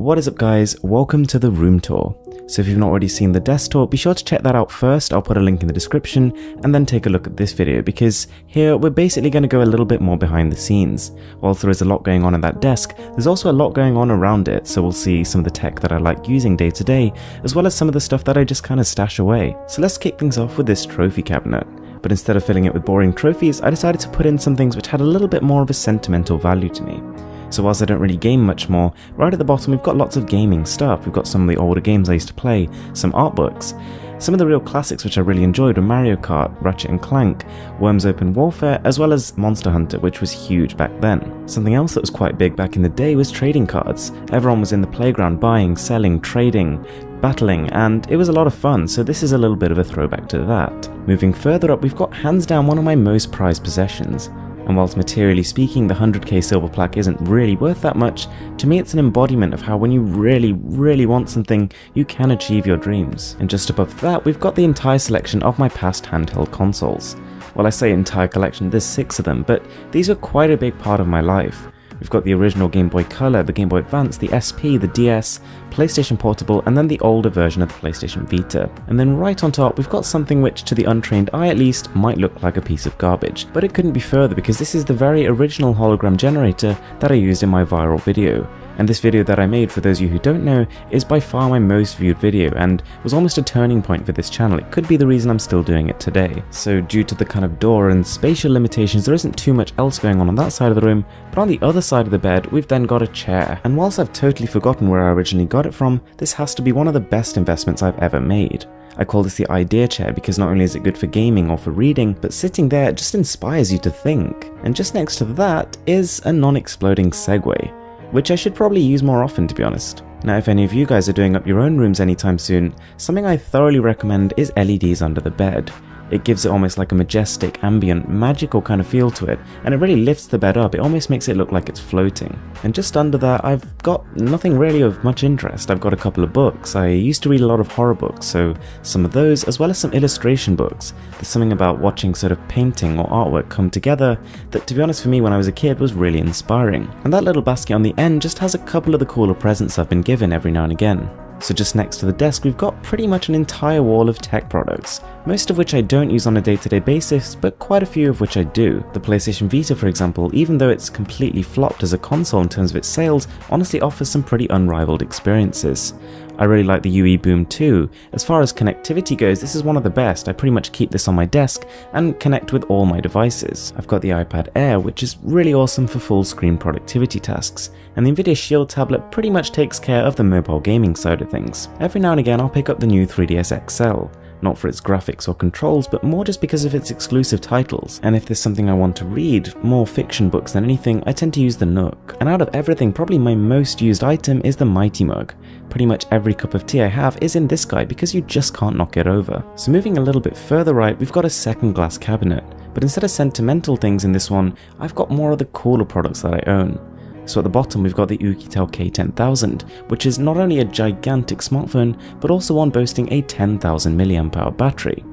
What is up guys, welcome to the room tour. So if you've not already seen the desk tour, be sure to check that out first. I'll put a link in the description and then take a look at this video, because here we're basically going to go a little bit more behind the scenes. Whilst there is a lot going on in that desk, there's also a lot going on around it, so we'll see some of the tech that I like using day to day, as well as some of the stuff that I just kind of stash away. So let's kick things off with this trophy cabinet. But instead of filling it with boring trophies, I decided to put in some things which had a little bit more of a sentimental value to me. So whilst I don't really game much more, right at the bottom we've got lots of gaming stuff. We've got some of the older games I used to play, some art books. Some of the real classics which I really enjoyed were Mario Kart, Ratchet & Clank, Worms Open Warfare, as well as Monster Hunter, which was huge back then. Something else that was quite big back in the day was trading cards. Everyone was in the playground buying, selling, trading, battling, and it was a lot of fun, so this is a little bit of a throwback to that. Moving further up, we've got hands down one of my most prized possessions. And whilst materially speaking the 100k silver plaque isn't really worth that much, to me it's an embodiment of how when you really want something, you can achieve your dreams. And just above that, we've got the entire selection of my past handheld consoles. Well, I say entire collection, there's 6 of them, but these were quite a big part of my life. We've got the original Game Boy Color, the Game Boy Advance, the SP, the DS, PlayStation Portable, and then the older version of the PlayStation Vita. And then right on top, we've got something which, to the untrained eye at least, might look like a piece of garbage. But it couldn't be further, because this is the very original hologram generator that I used in my viral video. And this video that I made, for those of you who don't know, is by far my most viewed video and was almost a turning point for this channel. It could be the reason I'm still doing it today. So due to the kind of door and spatial limitations, there isn't too much else going on that side of the room, but on the other side of the bed, we've then got a chair. And whilst I've totally forgotten where I originally got it from, this has to be one of the best investments I've ever made. I call this the idea chair because not only is it good for gaming or for reading, but sitting there it just inspires you to think. And just next to that is a non-exploding Segway, which I should probably use more often, to be honest. Now, if any of you guys are doing up your own rooms anytime soon, something I thoroughly recommend is LEDs under the bed. It gives it almost like a majestic, ambient, magical kind of feel to it, and it really lifts the bed up. It almost makes it look like it's floating. And just under that, I've got nothing really of much interest. I've got a couple of books. I used to read a lot of horror books, so some of those, as well as some illustration books. There's something about watching sort of painting or artwork come together that, to be honest, for me when I was a kid was really inspiring. And that little basket on the end just has a couple of the cooler presents I've been given every now and again. So just next to the desk, we've got pretty much an entire wall of tech products, most of which I don't use on a day-to-day basis, but quite a few of which I do. The PlayStation Vita, for example, even though it's completely flopped as a console in terms of its sales, honestly offers some pretty unrivaled experiences. I really like the UE Boom 2. As far as connectivity goes, this is one of the best. I pretty much keep this on my desk and connect with all my devices. I've got the iPad Air, which is really awesome for full screen productivity tasks, and the Nvidia Shield tablet pretty much takes care of the mobile gaming side of things. Every now and again I'll pick up the new 3DS XL. Not for its graphics or controls, but more just because of its exclusive titles. And if there's something I want to read, more fiction books than anything, I tend to use the Nook. And out of everything, probably my most used item is the Mighty Mug. Pretty much every cup of tea I have is in this guy because you just can't knock it over. So moving a little bit further right, we've got a second glass cabinet. But instead of sentimental things in this one, I've got more of the cooler products that I own. So at the bottom we've got the Oukitel K10000, which is not only a gigantic smartphone, but also one boasting a 10,000 mAh battery.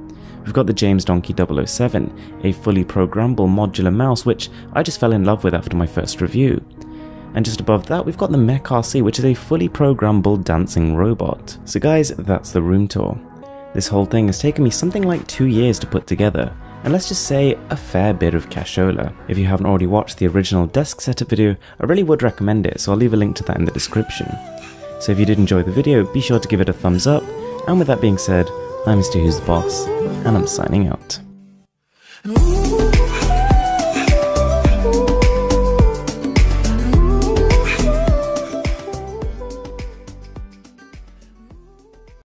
We've got the James Donkey 007, a fully programmable modular mouse which I just fell in love with after my first review. And just above that we've got the Mech RC, which is a fully programmable dancing robot. So guys, that's the room tour. This whole thing has taken me something like 2 years to put together, and let's just say a fair bit of cashola. If you haven't already watched the original desk setup video, I really would recommend it, so I'll leave a link to that in the description. So if you did enjoy the video, be sure to give it a thumbs up, and with that being said, I'm Mr. Who's the Boss, and I'm signing out.